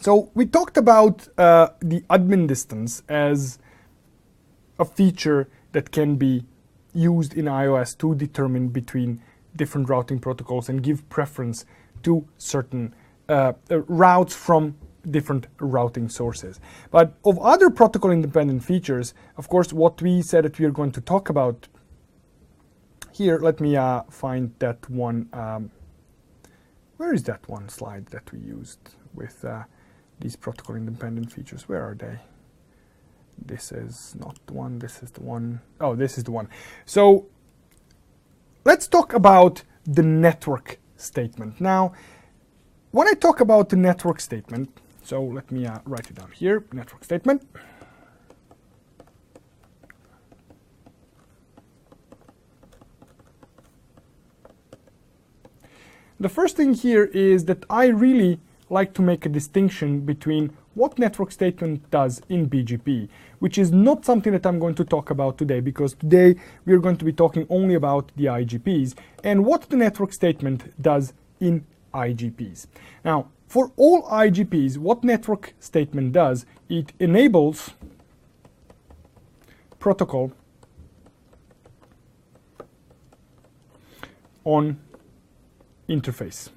So we talked about the admin distance as a feature that can be used in iOS to determine between different routing protocols and give preference to certain routes from different routing sources. But of other protocol independent features, of course, what we said that we are going to talk about here, let me find that one. Where is that one slide that we used with these protocol independent features? Where are they? This is not the one, this is the one. Oh, this is the one. So let's talk about the network statement. Now, when I talk about the network statement, so let me write it down here, network statement. The first thing here is that I really like to make a distinction between what network statement does in BGP, which is not something that I'm going to talk about today, because today we are going to be talking only about the IGPs and what the network statement does in IGPs. Now, for all IGPs, what network statement does, it enables protocol on interface.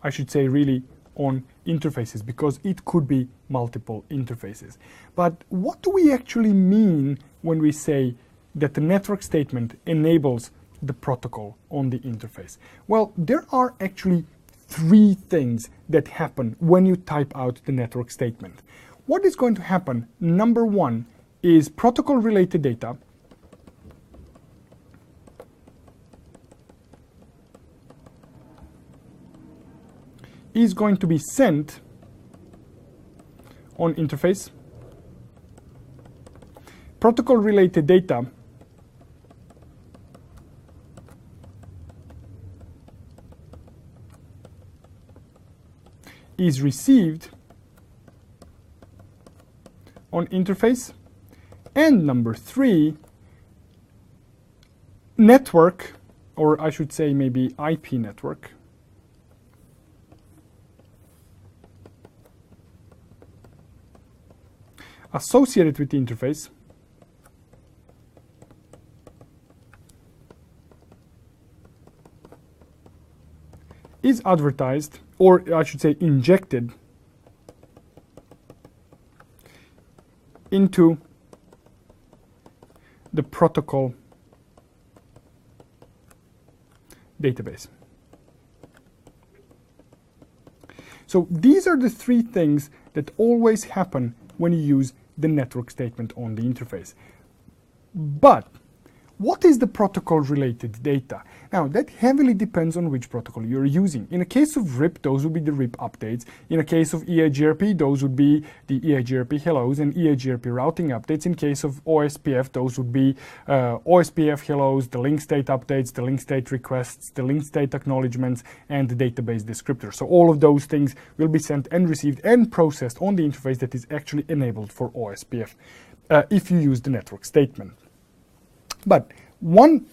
I should say really on interfaces, because it could be multiple interfaces. But what do we actually mean when we say that the network statement enables the protocol on the interface? Well, there are actually three things that happen when you type out the network statement. What is going to happen? Number one is protocol related data is going to be sent on interface. Protocol related data is received on interface. And number three, network, or I should say maybe IP network, associated with the interface is advertised, or I should say injected, into the protocol database. So these are the three things that always happen when you use the network statement on the interface. But what is the protocol related data? Now, that heavily depends on which protocol you're using. In a case of RIP, those would be the RIP updates. In a case of EIGRP, those would be the EIGRP hellos and EIGRP routing updates. In case of OSPF, those would be OSPF hellos, the link state updates, the link state requests, the link state acknowledgements, and the database descriptor. So all of those things will be sent and received and processed on the interface that is actually enabled for OSPF if you use the network statement. But one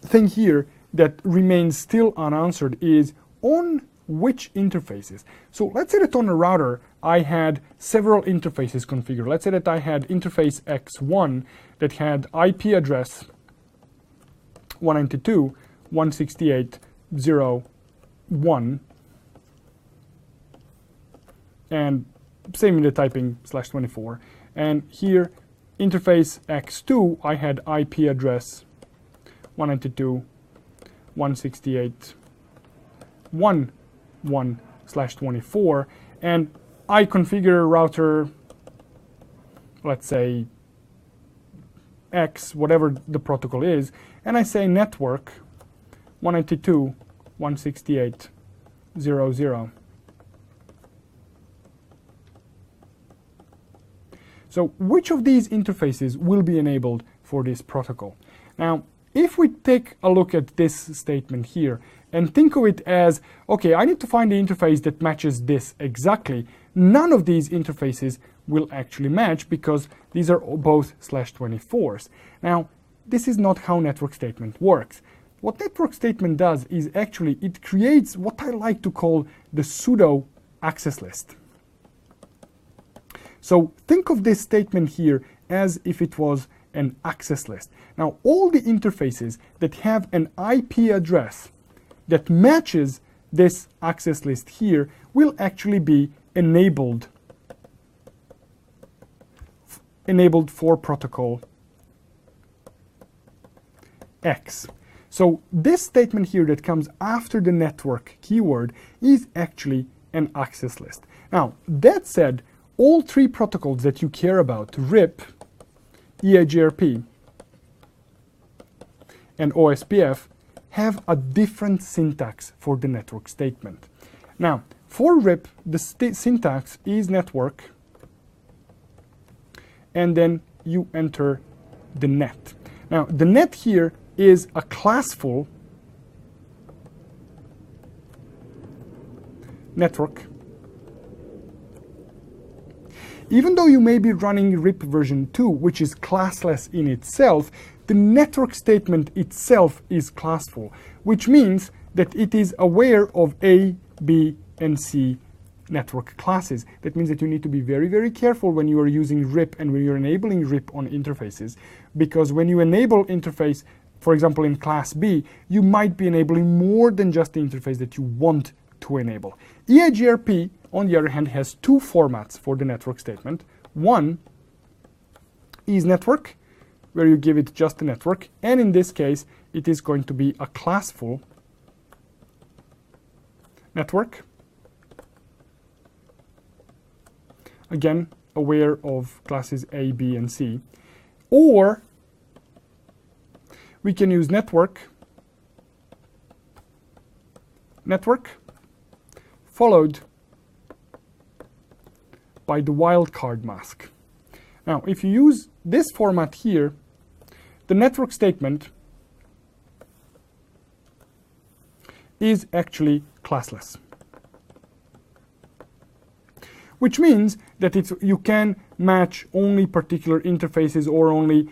thing here that remains still unanswered is on which interfaces. So let's say that on a router I had several interfaces configured. Let's say that I had interface X1 that had IP address 192.168.0.1 and same in the typing /24, and here interface X2, I had IP address 192.168.1.1/24, and I configure router, let's say X, whatever the protocol is, and I say network 192.168.0.0. So which of these interfaces will be enabled for this protocol? Now, if we take a look at this statement here and think of it as, okay, I need to find the interface that matches this exactly, none of these interfaces will actually match because these are both /24s. Now, this is not how network statement works. what network statement does is actually it creates what I like to call the pseudo access list. So think of this statement here as if it was an access list. Now, all the interfaces that have an IP address that matches this access list here will actually be enabled for protocol X. So this statement here that comes after the network keyword is actually an access list. Now, that said, all three protocols that you care about, RIP, EIGRP, and OSPF, have a different syntax for the network statement. Now, for RIP, the syntax is network, and then you enter the net. Now, the net here is a classful network. Even though you may be running RIP version 2, which is classless in itself, the network statement itself is classful, which means that it is aware of A, B, and C network classes. That means that you need to be very, very careful when you are using RIP and when you're enabling RIP on interfaces, because when you enable interface, for example, in class B, you might be enabling more than just the interface that you want to enable. EIGRP, on the other hand, has two formats for the network statement. One is network, where you give it just the network, and in this case, it is going to be a classful network. Again, aware of classes A, B, and C. Or we can use network, followed by the wildcard mask. Now, if you use this format here, the network statement is actually classless, which means that you can match only particular interfaces or only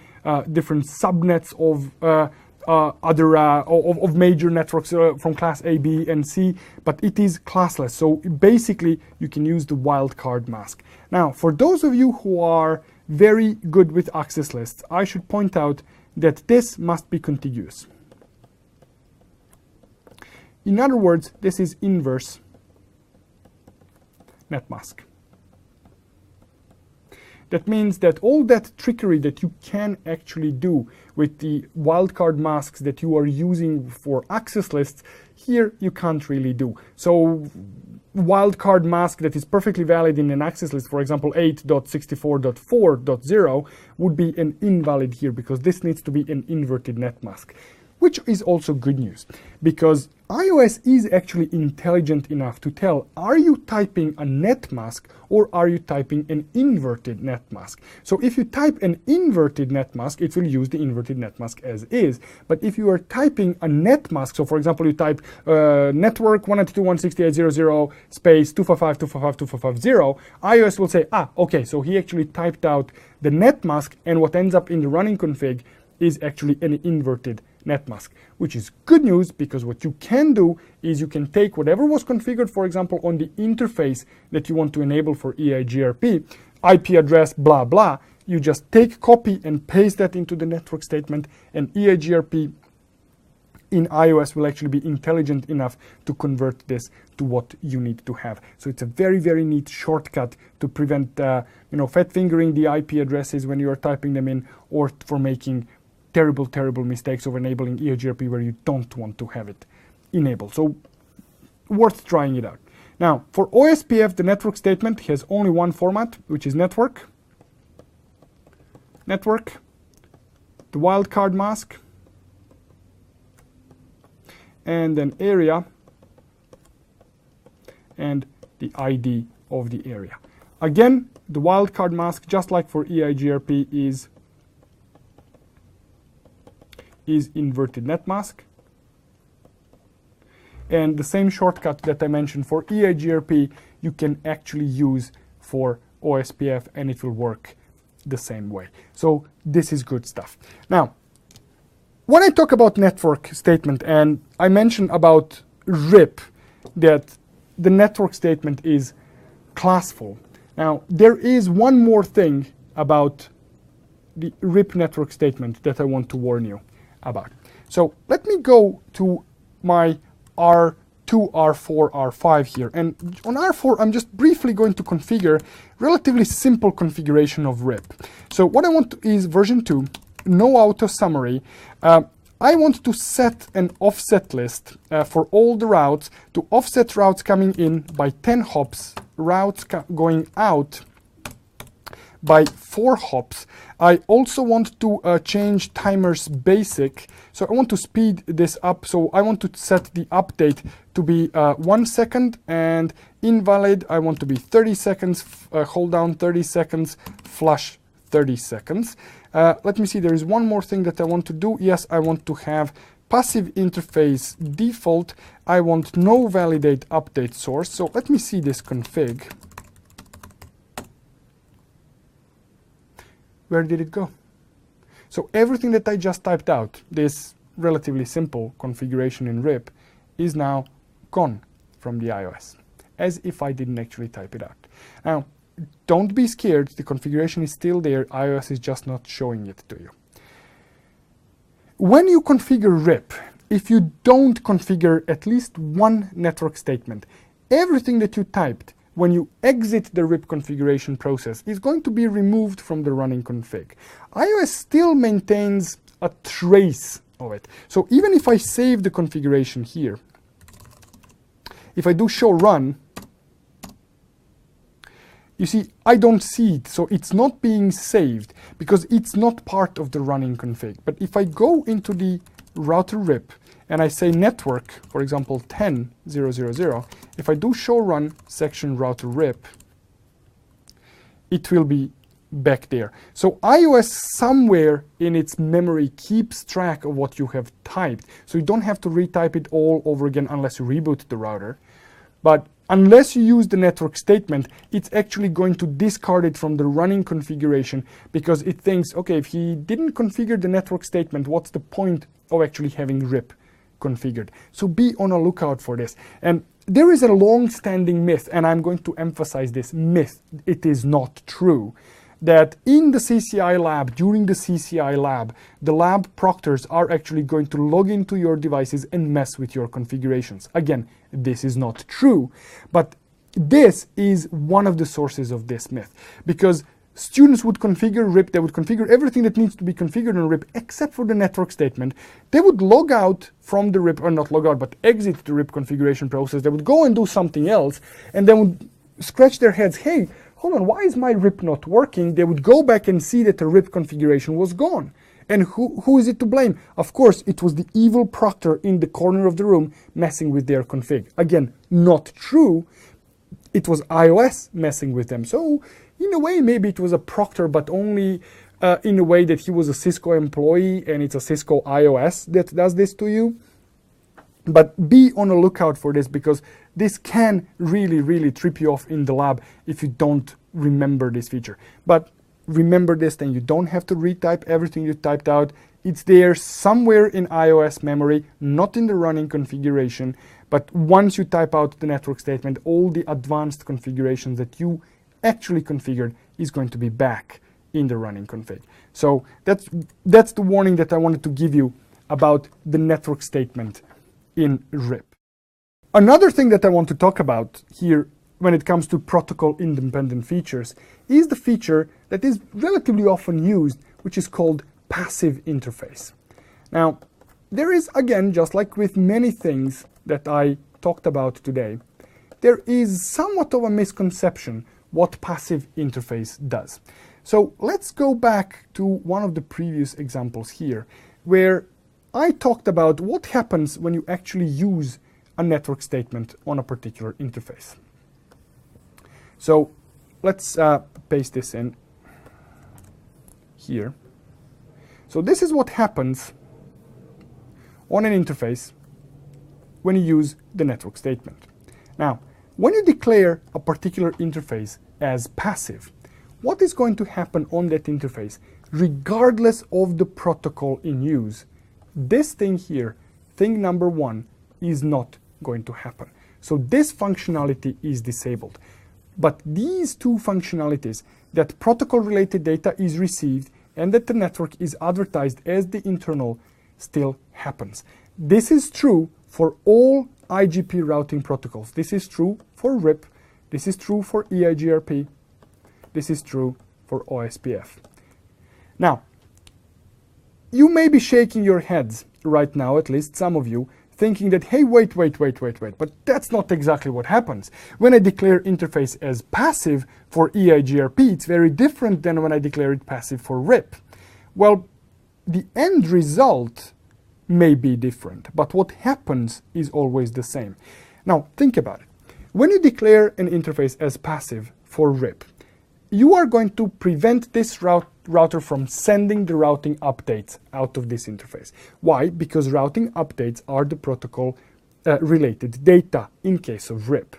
different subnets of major networks from class A, B, and C, but it is classless. So basically, you can use the wildcard mask. Now, for those of you who are very good with access lists, I should point out that this must be contiguous. In other words, this is inverse net mask. That means that all that trickery that you can actually do with the wildcard masks that you are using for access lists, here you can't really do. So wildcard mask that is perfectly valid in an access list, for example 8.64.4.0, would be an invalid here because this needs to be an inverted net mask, which is also good news because iOS is actually intelligent enough to tell, are you typing a net mask or are you typing an inverted net mask? So if you type an inverted net mask, it will use the inverted net mask as is. But if you are typing a net mask, so for example, you type network 192.168.0.0 space 255.255.255.0, iOS will say, okay, so he actually typed out the net mask, and what ends up in the running config is actually an inverted net mask, which is good news because what you can do is you can take whatever was configured, for example, on the interface that you want to enable for EIGRP, IP address, blah, blah, you just take, copy, and paste that into the network statement, and EIGRP in iOS will actually be intelligent enough to convert this to what you need to have. So it's a very, very neat shortcut to prevent fat fingering the IP addresses when you are typing them in, or for making terrible mistakes of enabling EIGRP where you don't want to have it enabled. So worth trying it out. Now, for OSPF, the network statement has only one format, which is network, the wildcard mask, and then area, and the ID of the area. Again, the wildcard mask, just like for EIGRP, is inverted net mask. And the same shortcut that I mentioned for EIGRP, you can actually use for OSPF, and it will work the same way. So this is good stuff. Now, when I talk about network statement, and I mentioned about RIP, that the network statement is classful. Now, there is one more thing about the RIP network statement that I want to warn you about. So let me go to my R2, R4, R5 here. And on R4, I'm just briefly going to configure relatively simple configuration of RIP. So what I want is version 2, no auto summary. I want to set an offset list for all the routes to offset routes coming in by 10 hops, routes going out by 4 hops. I also want to change timers basic. So I want to speed this up. So I want to set the update to be 1 second, and invalid I want to be 30 seconds, hold down 30 seconds, flush 30 seconds. Let me see, there is one more thing that I want to do. Yes, I want to have passive interface default. I want no validate update source. So let me see this config. Where did it go? So everything that I just typed out, this relatively simple configuration in RIP, is now gone from the iOS, as if I didn't actually type it out. Now, don't be scared, the configuration is still there, iOS is just not showing it to you. When you configure RIP, if you don't configure at least one network statement, everything that you typed when you exit the RIP configuration process is going to be removed from the running config. iOS still maintains a trace of it. So even if I save the configuration here, if I do show run, you see, I don't see it, so it's not being saved because it's not part of the running config. But if I go into the router RIP and I say network, for example, 10.0.0.0, if I do show run section router RIP, it will be back there. So iOS somewhere in its memory keeps track of what you have typed. So you don't have to retype it all over again unless you reboot the router. But unless you use the network statement, it's actually going to discard it from the running configuration because it thinks, okay, if he didn't configure the network statement, what's the point of actually having RIP configured? So be on a lookout for this. And there is a long-standing myth, and I'm going to emphasize this myth, it is not true, that in the CCIE lab, during the CCIE lab, the lab proctors are actually going to log into your devices and mess with your configurations. Again, this is not true, but this is one of the sources of this myth, because students would configure RIP, they would configure everything that needs to be configured in RIP except for the network statement. They would log out from the RIP, or not log out, but exit the RIP configuration process. They would go and do something else, and then would scratch their heads, hey, hold on, why is my RIP not working? They would go back and see that the RIP configuration was gone. And who is it to blame? Of course, it was the evil proctor in the corner of the room messing with their config. Again, not true. It was iOS messing with them. So, in a way, maybe it was a proctor, but only in a way that he was a Cisco employee and it's a Cisco iOS that does this to you. But be on a lookout for this, because this can really, really trip you off in the lab if you don't remember this feature. But remember this, then you don't have to retype everything you typed out. It's there somewhere in iOS memory, not in the running configuration. But once you type out the network statement, all the advanced configurations that you actually configured is going to be back in the running config. So that's the warning that I wanted to give you about the network statement in RIP. Another thing that I want to talk about here when it comes to protocol independent features is the feature that is relatively often used, which is called passive interface. Now, there is, again, just like with many things that I talked about today, there is somewhat of a misconception what passive interface does. So let's go back to one of the previous examples here, where I talked about what happens when you actually use a network statement on a particular interface. So let's paste this in here. So this is what happens on an interface when you use the network statement. Now, when you declare a particular interface as passive, what is going to happen on that interface, regardless of the protocol in use this thing here, thing number 1, is not going to happen. So this functionality is disabled. But these two functionalities, that protocol-related data is received and that the network is advertised as the internal, still happens. This is true for all IGP routing protocols. This is true for RIP, this is true for EIGRP, this is true for OSPF. Now, you may be shaking your heads right now, at least some of you, thinking that, hey, wait, but that's not exactly what happens. When I declare interface as passive for EIGRP, it's very different than when I declare it passive for RIP. Well, the end result may be different, but what happens is always the same. Now, think about it. When you declare an interface as passive for RIP, you are going to prevent this router from sending the routing updates out of this interface. Why? Because routing updates are the protocol related data in case of RIP.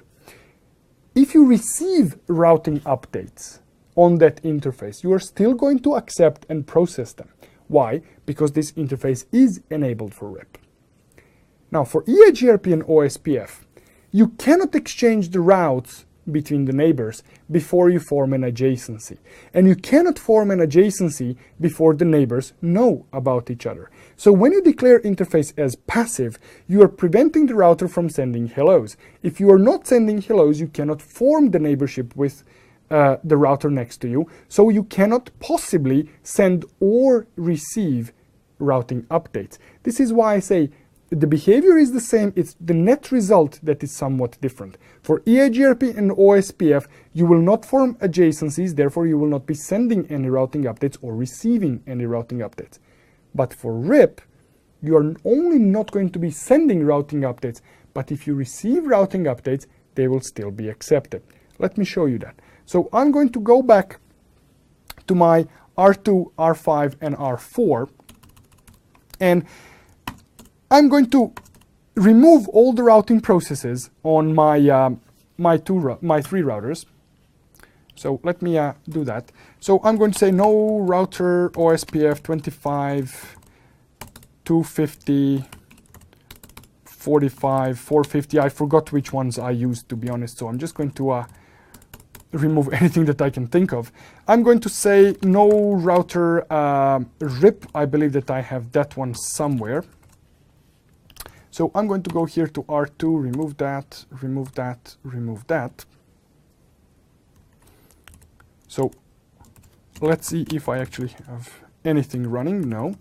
If you receive routing updates on that interface, you are still going to accept and process them. Why? Because this interface is enabled for RIP. Now, for EIGRP and OSPF, you cannot exchange the routes between the neighbors before you form an adjacency. And you cannot form an adjacency before the neighbors know about each other. So when you declare interface as passive, you are preventing the router from sending hellos. If you are not sending hellos, you cannot form the neighborship with the router next to you, so you cannot possibly send or receive routing updates. This is why I say the behavior is the same, it's the net result that is somewhat different. For EIGRP and OSPF, you will not form adjacencies, therefore you will not be sending any routing updates or receiving any routing updates. But for RIP, you are only not going to be sending routing updates, but if you receive routing updates, they will still be accepted. Let me show you that. So I'm going to go back to my R2, R5, and R4, and I'm going to remove all the routing processes on my my three routers. So let me do that. So I'm going to say no router OSPF 25, 250, 45, 450. I forgot which ones I used, to be honest. So I'm just going to remove anything that I can think of. I'm going to say no router RIP. I believe that I have that one somewhere. So I'm going to go here to R2, remove that, remove that, remove that. So let's see if I actually have anything running. No.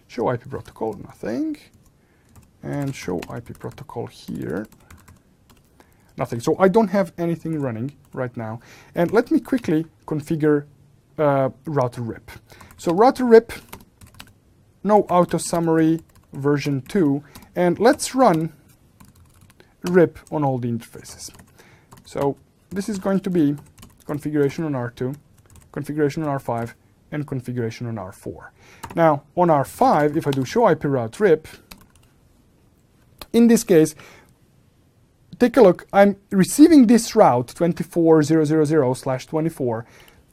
Show IP protocol, nothing. And show IP protocol here. Nothing. So I don't have anything running right now. And let me quickly configure router RIP. So router RIP, no auto summary, version 2, and let's run RIP on all the interfaces. So this is going to be configuration on R2, configuration on R5, and configuration on R4. Now on R5, if I do show IP route RIP, in this case, take a look, I'm receiving this route 24000/24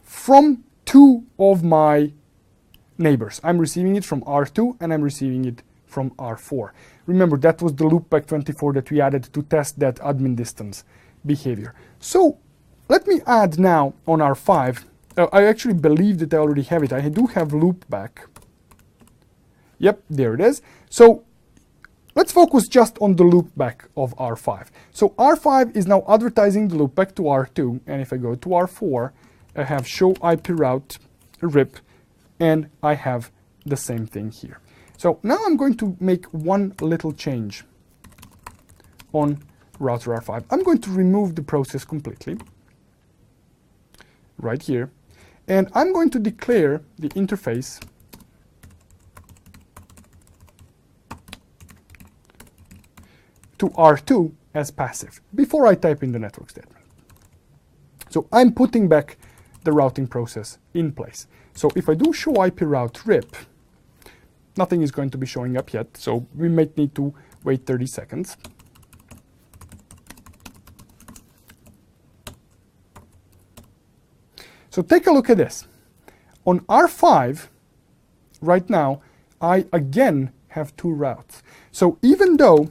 from two of my neighbors. I'm receiving it from R2 and I'm receiving it from R4. Remember, that was the loopback 24 that we added to test that admin distance behavior. So let me add now on R5. I actually believe that I already have it. I do have loopback. Yep, there it is. So let's focus just on the loopback of R5. So R5 is now advertising the loopback to R2, and if I go to R4, I have show IP route RIP, and I have the same thing here. So now I'm going to make one little change on router R5. I'm going to remove the process completely, right here, and I'm going to declare the interface to R2 as passive before I type in the network statement. So I'm putting back the routing process in place. So if I do show IP route RIP, nothing is going to be showing up yet, so we might need to wait 30 seconds. So take a look at this. On R5, right now, I again have two routes. So even though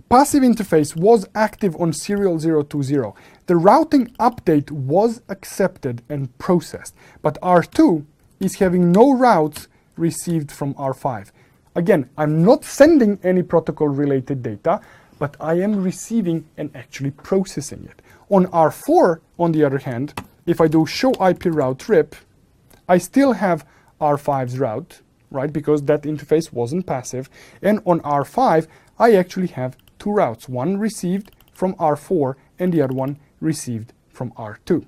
passive interface was active on serial 020, the routing update was accepted and processed, but R2 is having no routes received from R5. Again, I'm not sending any protocol related data, but I am receiving and actually processing it. On R4, on the other hand, if I do show IP route RIP, I still have R5's route, right, because that interface wasn't passive. And on R5, I actually have two routes, one received from R4 and the other one received from R2.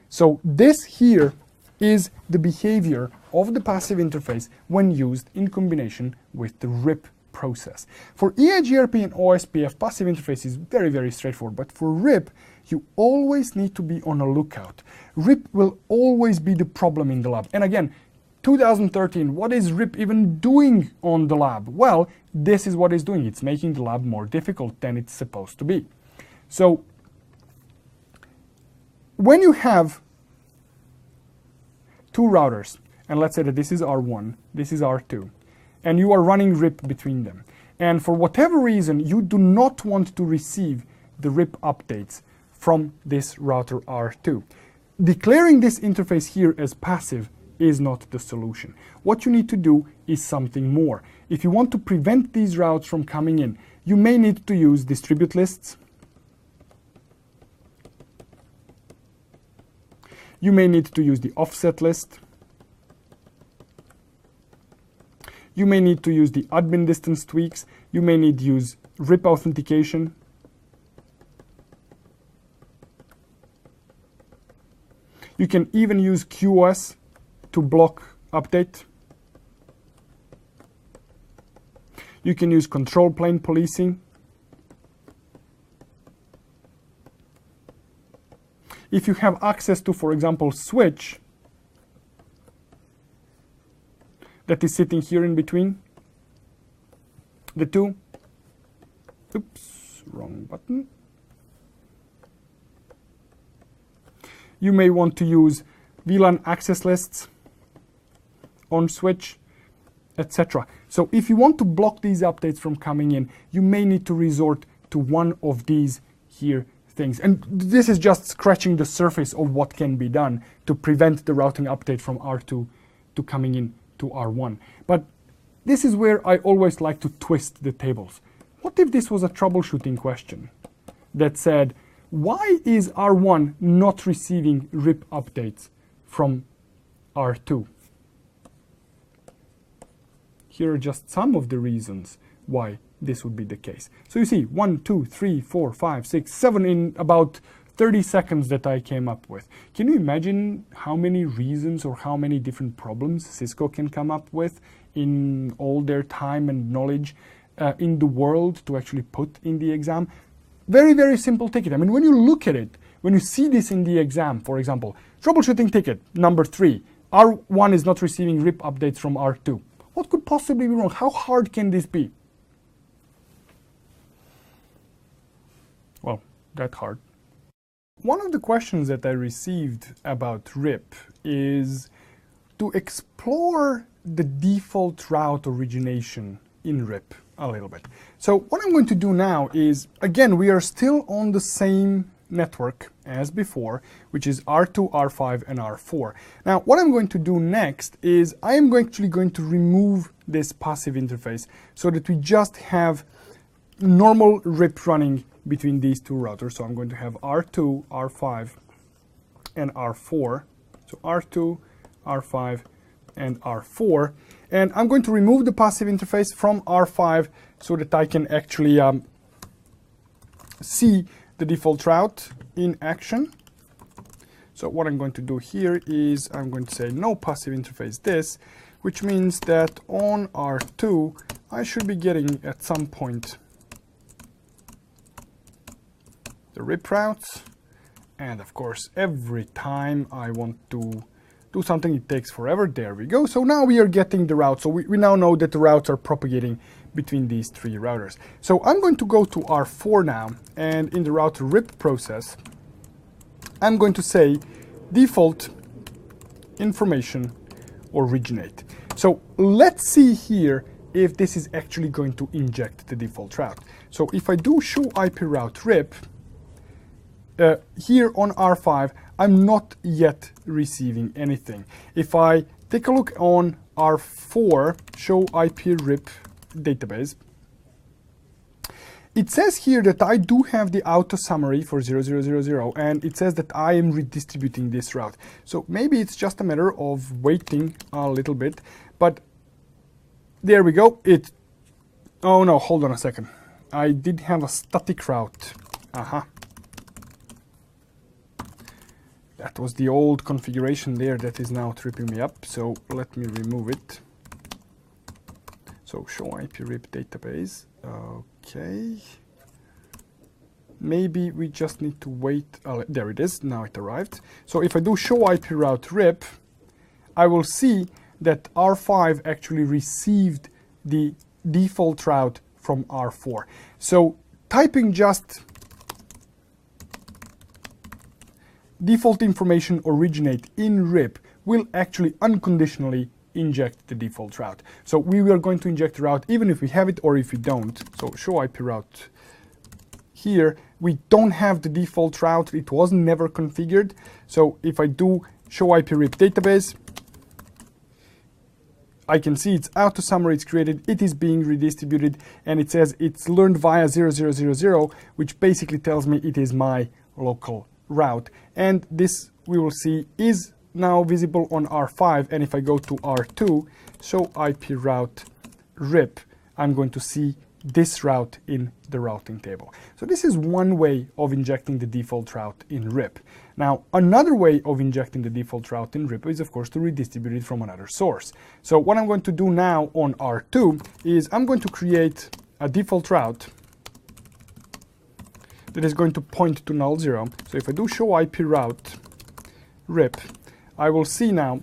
So this here is the behavior of the passive interface when used in combination with the RIP process. For EIGRP and OSPF, passive interface is very, very straightforward, but for RIP, you always need to be on a lookout. RIP will always be the problem in the lab. And again, 2013, what is RIP even doing on the lab? Well, this is what it's doing. It's making the lab more difficult than it's supposed to be. So when you have two routers, and let's say that this is R1, this is R2, and you are running RIP between them, and for whatever reason you do not want to receive the RIP updates from this router R2, declaring this interface here as passive is not the solution. What you need to do is something more. If you want to prevent these routes from coming in, you may need to use distribute lists. You may need to use the offset list. You may need to use the admin distance tweaks. You may need to use RIP authentication. You can even use QoS to block update. You can use control plane policing. If you have access to, for example, switch that is sitting here in between the two. Oops, wrong button. You may want to use VLAN access lists on switch, etc. So if you want to block these updates from coming in, you may need to resort to one of these here things. And this is just scratching the surface of what can be done to prevent the routing update from R2 to coming in to R1. But this is where I always like to twist the tables. What if this was a troubleshooting question that said, why is R1 not receiving RIP updates from R2? Here are just some of the reasons why this would be the case. So you see, 1, 2, 3, 4, 5, 6, 7 in about 30 seconds that I came up with. Can you imagine how many reasons or how many different problems Cisco can come up with in all their time and knowledge in the world to actually put in the exam? Very, very simple ticket. I mean, when you look at it, when you see this in the exam, for example, troubleshooting ticket number 3, R1 is not receiving RIP updates from R2. What could possibly be wrong? How hard can this be? Well, that hard. One of the questions that I received about RIP is to explore the default route origination in RIP a little bit. So what I'm going to do now is, again, we are still on the same network as before, which is R2, R5, and R4. Now, what I'm going to do next is I am actually going to remove this passive interface so that we just have normal RIP running between these two routers. So I'm going to have R2, R5, and R4. So R2, R5, and R4. And I'm going to remove the passive interface from R5 so that I can actually see the default route in action. So what I'm going to do here is I'm going to say no passive interface this, which means that on R2 I should be getting at some point the RIP routes, and of course every time I want to do something it takes forever. There we go. So now we are getting the route. So we now know that the routes are propagating between these three routers. So I'm going to go to R4 now, and in the router RIP process I'm going to say default information originate. So let's see here if this is actually going to inject the default route. So if I do show IP route rip, here on R5, I'm not yet receiving anything. If I take a look on R4, show IP rip database, it says here that I do have the auto summary for 0000, and it says that I am redistributing this route. So maybe it's just a matter of waiting a little bit, but there we go. Oh no, hold on a second. I did have a static route. That was the old configuration there that is now tripping me up. So let me remove it. So show IP rip database. Okay. Maybe we just need to wait. There it is. Now it arrived. So if I do show IP route rip, I will see that R5 actually received the default route from R4. So typing just default information originate in RIP will actually unconditionally inject the default route. So we are going to inject the route even if we have it or if we don't. So show IP route here, we don't have the default route. It was never configured. So if I do show IP rip database, I can see it's auto summary, it's created, it is being redistributed, and it says it's learned via 0000, which basically tells me it is my local route. And this, we will see, is now visible on R5. And if I go to R2, show IP route rip, I'm going to see this route in the routing table. So this is one way of injecting the default route in RIP. Now, another way of injecting the default route in RIP is, of course, to redistribute it from another source. So what I'm going to do now on R2 is I'm going to create a default route that is going to point to null 0. So if I do show IP route RIP, I will see now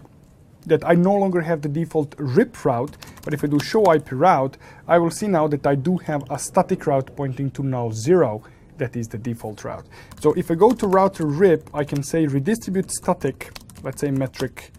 that I no longer have the default RIP route, but if I do show IP route, I will see now that I do have a static route pointing to null 0. That is the default route. So if I go to router RIP, I can say redistribute static, let's say metric,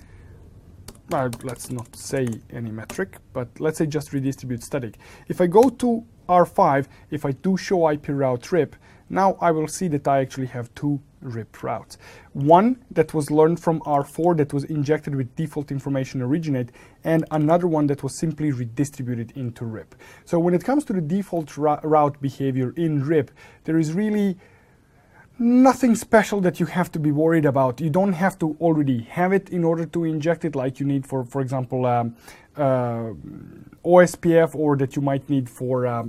well, let's not say any metric, but let's say just redistribute static. If I go to R5, if I do show IP route RIP, now I will see that I actually have two RIP routes. One that was learned from R4 that was injected with default information originate, and another one that was simply redistributed into RIP. So when it comes to the default route behavior in RIP, there is really nothing special that you have to be worried about. You don't have to already have it in order to inject it, like you need for example, OSPF, or that you might need for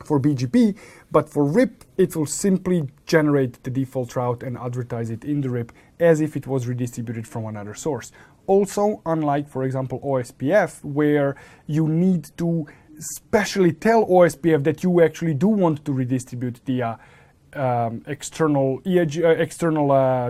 BGP, but for RIP, it will simply generate the default route and advertise it in the RIP as if it was redistributed from another source. Also, unlike, for example, OSPF, where you need to specially tell OSPF that you actually do want to redistribute the external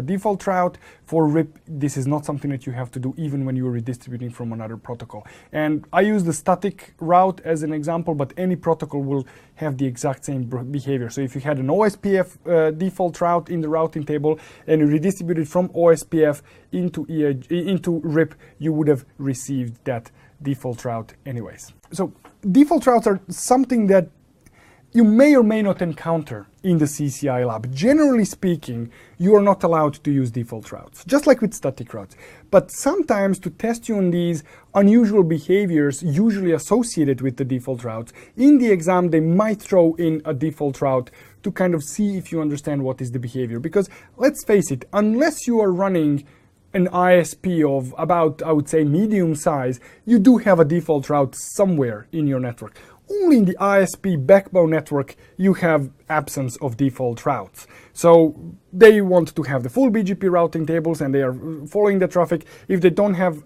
default route. For RIP, this is not something that you have to do even when you are redistributing from another protocol. And I use the static route as an example, but any protocol will have the exact same behavior. So if you had an OSPF default route in the routing table and you redistributed from OSPF into RIP, you would have received that default route anyways. So default routes are something that you may or may not encounter in the CCIE lab. Generally speaking, you are not allowed to use default routes, just like with static routes. But sometimes, to test you on these unusual behaviors usually associated with the default routes, in the exam they might throw in a default route to kind of see if you understand what is the behavior. Because let's face it, unless you are running an ISP of about, I would say, medium size, you do have a default route somewhere in your network. Only in the ISP backbone network you have absence of default routes. So they want to have the full BGP routing tables and they are following the traffic. If they don't have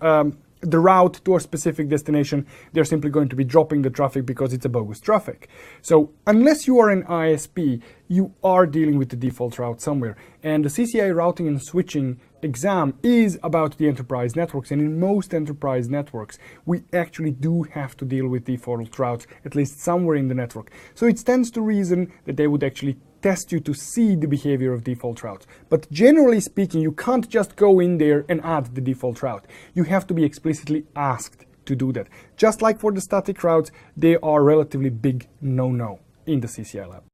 the route to a specific destination, they're simply going to be dropping the traffic because it's a bogus traffic. So unless you are an ISP, you are dealing with the default route somewhere. And the CCIE routing and switching exam is about the enterprise networks, and in most enterprise networks we actually do have to deal with default routes, at least somewhere in the network. So it stands to reason that they would actually test you to see the behavior of default routes. But generally speaking, you can't just go in there and add the default route. You have to be explicitly asked to do that. Just like for the static routes, they are relatively big no-no in the CCIE lab.